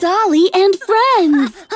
Dolly and friends!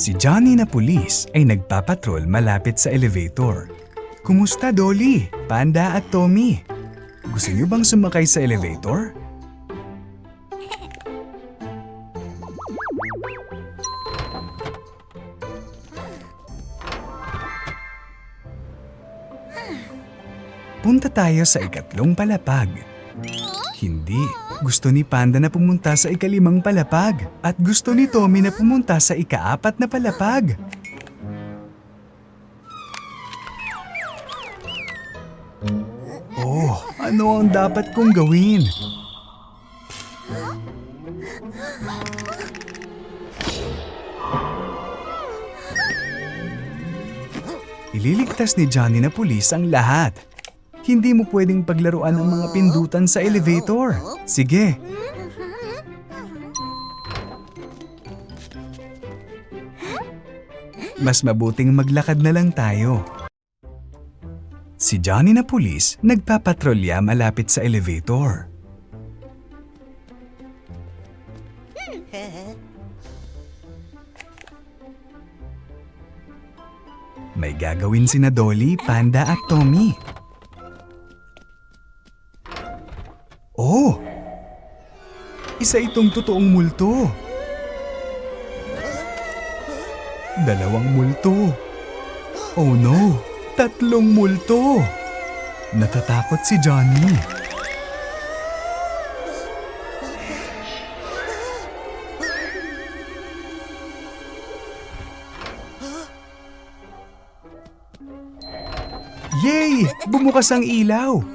Si Johnny na pulis ay nagpapatrol malapit sa elevator. Kumusta Dolly, Panda at Tommy? Gusto niyo bang sumakay sa elevator? Punta tayo sa ikatlong palapag. Hindi. Gusto ni Panda na pumunta sa ikalimang palapag. At gusto ni Tommy na pumunta sa ikaapat na palapag. Oh, ano ang dapat kong gawin? Ililigtas ni Johnny na pulis ang lahat. Hindi mo pwedeng paglaruan ang mga pindutan sa elevator. Sige. Mas mabuting maglakad na lang tayo. Si Johnny na pulis nagpapatrolya malapit sa elevator. May gagawin sina Dolly, Panda at Tommy. Oh! Isa itong totoong multo. Dalawang multo. Oh no! Tatlong multo! Natatakot si Johnny. Yay! Bumukas ang ilaw!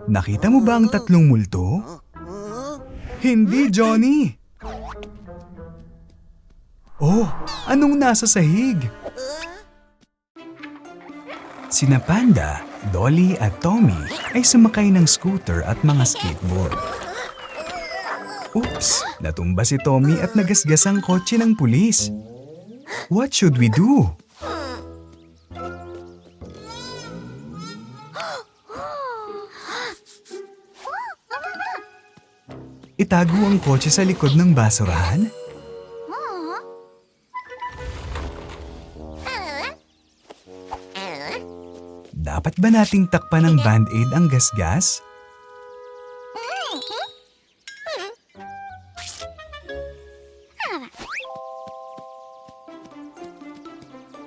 Nakita mo ba ang tatlong multo? Hindi, Johnny! Oh, anong nasa sahig? Sina Panda, Dolly at Tommy ay sumakay ng scooter at mga skateboard. Oops! Natumba si Tommy at nagasgas ang kotse ng pulis. What should we do? Itago ang kotse sa likod ng basurahan? Dapat ba nating takpan ng band-aid ang gasgas?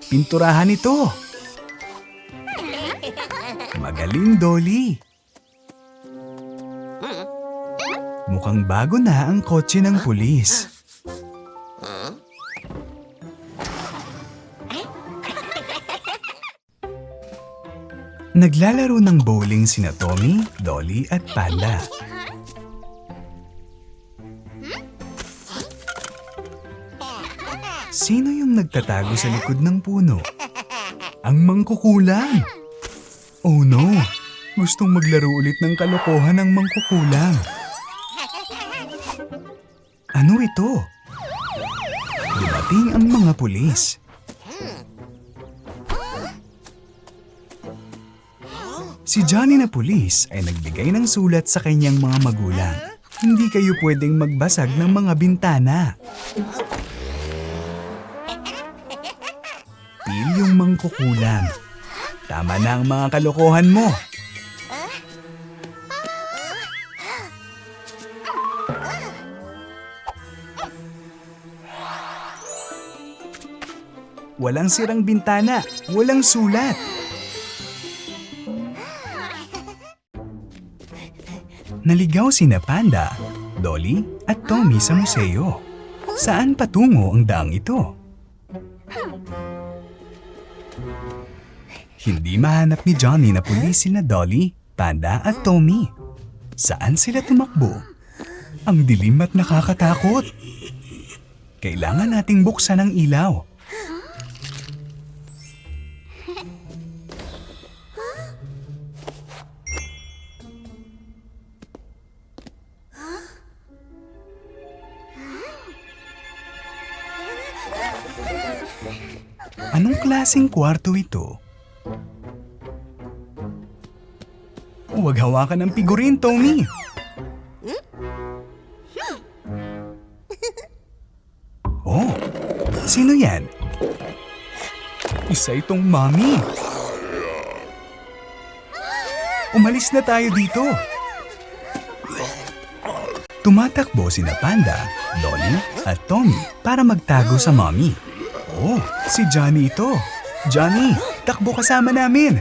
Pinturahan ito! Magaling, Dolly! Mukhang bago na ang kotse ng pulis. Naglalaro ng bowling sina Tommy, Dolly at Panda. Sino yung nagtatago sa likod ng puno? Ang mangkukulang! Oh no! Gustong maglaro ulit ng kalokohan ng mangkukulang. Ano ito? Dumating ang mga pulis. Si Johnny na pulis ay nagbigay ng sulat sa kanyang mga magulang. Hindi kayo pwedeng magbasag ng mga bintana. Pil yung mangkukulang. Tama na ang mga kalokohan mo. Walang sirang bintana, walang sulat. Naligaw sina Panda, Dolly at Tommy sa museo. Saan patungo ang daang ito? Hindi mahanap ni Johnny na pulis sina Dolly, Panda at Tommy. Saan sila tumakbo? Ang dilim at nakakatakot. Kailangan nating buksan ang ilaw. Anong klaseng kwarto ito? Huwag hawakan ng figurin, Tommy. Sino yan? Isa itong mommy. Umalis na tayo dito. Tumatakbo sina Panda, Dolly at Tommy para magtago sa mommy. Oh, si Johnny ito. Johnny, takbo kasama namin.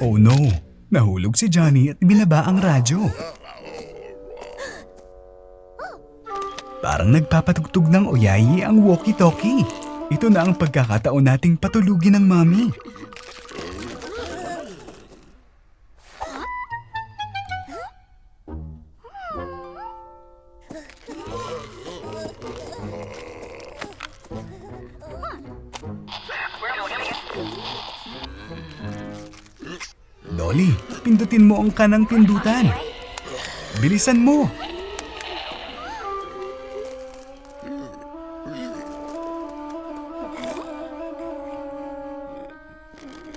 Oh no, nahulog si Johnny at binaba ang radyo. Parang nagpapatugtog ng oyayi ang walkie-talkie. Ito na ang pagkakataon nating patulugin ng mami. Dolly, pindutin mo ang kanang pindutan. Bilisan mo!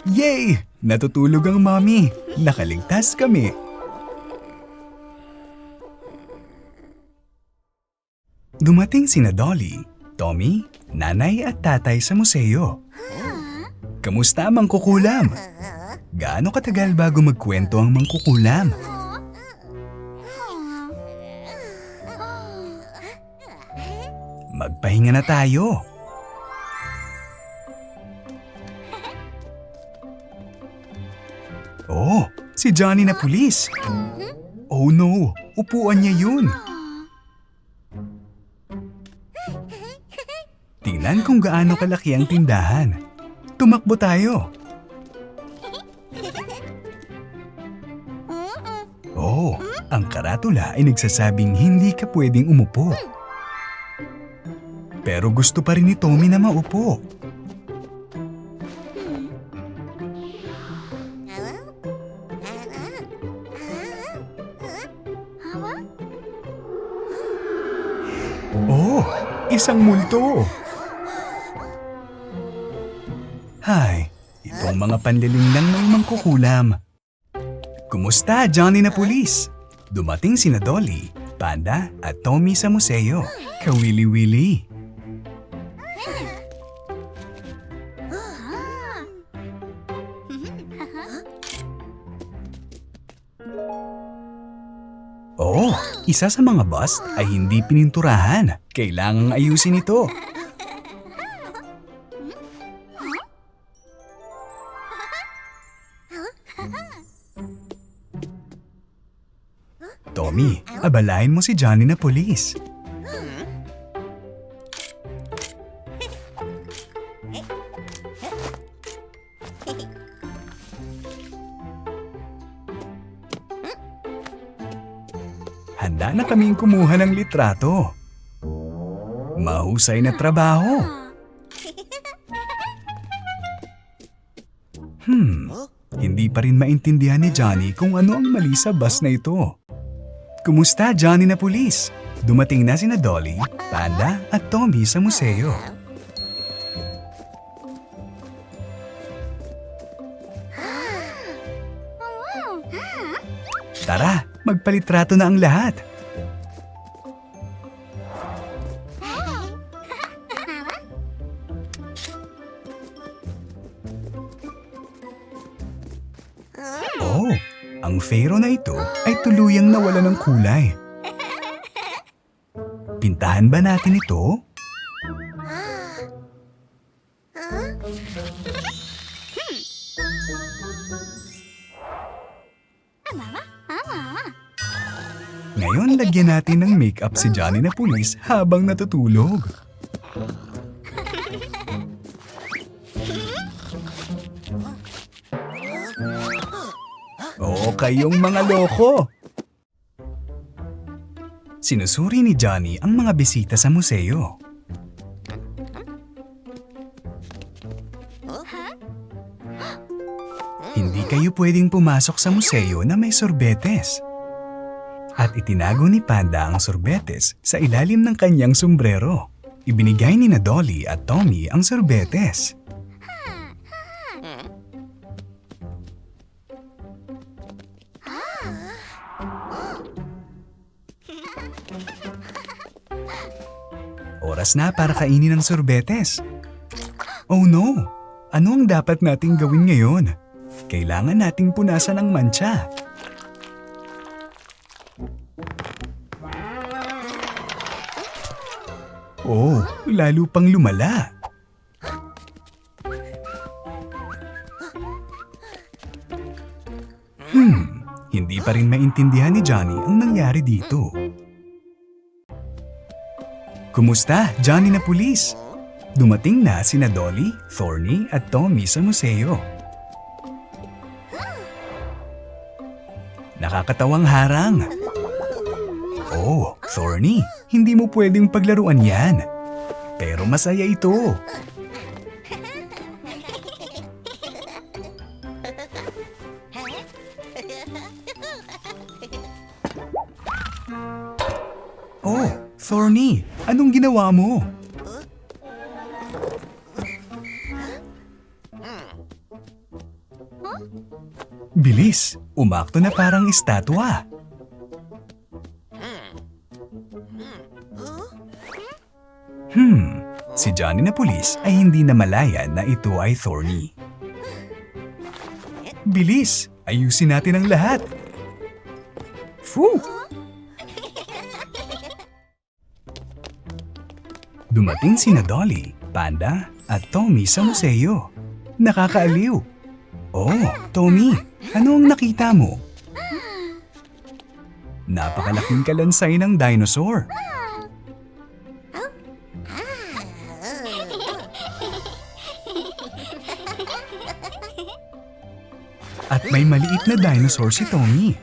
Yay! Natutulog ang mommy. Nakaligtas kami. Dumating sina Dolly, Tommy, nanay at tatay sa museo. Kamusta ang mangkukulam? Gaano katagal bago magkwento ang mangkukulam? Magpahinga na tayo. Oh, si Johnny na pulis. Oh no, upuan niya yun. Tingnan kung gaano kalaki ang tindahan. Tumakbo tayo. Oh, ang karatula ay nagsasabing hindi ka pwedeng umupo. Pero gusto pa rin ni Tommy na maupo. Oh, isang multo. Hay, itong mga panliling lang ng mangkukulam. Kumusta, Johnny na pulis? Dumating sina Dolly, Panda at Tommy sa museo. Kawili-wili. Oh, isa sa mga bust ay hindi pininturahan. Kailangang ayusin ito. Tommy, abalahin mo si Johnny na pulis. Handa na kaming kumuha ng litrato. Mahusay na trabaho. Hindi pa rin maintindihan ni Johnny kung ano ang mali sa bus na ito. Kumusta, Johnny na pulis? Dumating na sina Dolly, Panda at Tommy sa museo. Tara, magpalitrato na ang lahat. Oh, ang pharaoh na ito ay tuluyang nawala ng kulay. Pintahan ba natin ito? Ngayon, lagyan natin ng make-up si Johnny na pulis habang natutulog. Oo, kayong mga loko! Sinusuri ni Johnny ang mga bisita sa museo. Hindi kayo pwedeng pumasok sa museo na may sorbetes. At itinago ni Panda ang sorbetes sa ilalim ng kanyang sombrero. ibinigay ni na Dolly at Tommy ang sorbetes. Oras na para kainin ang sorbetes. Oh no! Ano ang dapat nating gawin ngayon? Kailangan nating punasan ang mantsa. Oh, lalo pang lumala. Hindi pa rin maintindihan ni Johnny ang nangyari dito. Kumusta, Johnny na pulis? Dumating na sina Dolly, Thorny at Tommy sa museo. Nakakatawang harang. Oh, Thorny, hindi mo pwedeng paglaruan yan. Pero masaya ito. Oh, Thorny, anong ginawa mo? Bilis, umakto na parang estatwa. Si Johnny na pulis ay hindi na malaya na ito ay Thorny. Bilis, ayusin natin ang lahat. Phew! Dumating sina Dolly, Panda at Tommy sa museo. Nakakaaliw. Oh, Tommy, ano ang nakita mo? Napakalaking kalansay ng dinosaur. At may maliit na dinosaur si Tommy.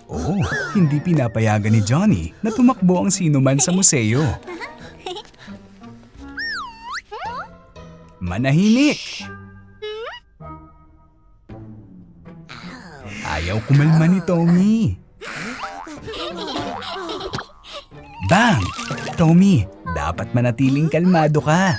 Oh, hindi pinapayagan ni Johnny na tumakbo ang sinuman sa museo. Manahimik! Ayaw kumalma ni Tommy. Bang! Tommy, dapat manatiling kalmado ka.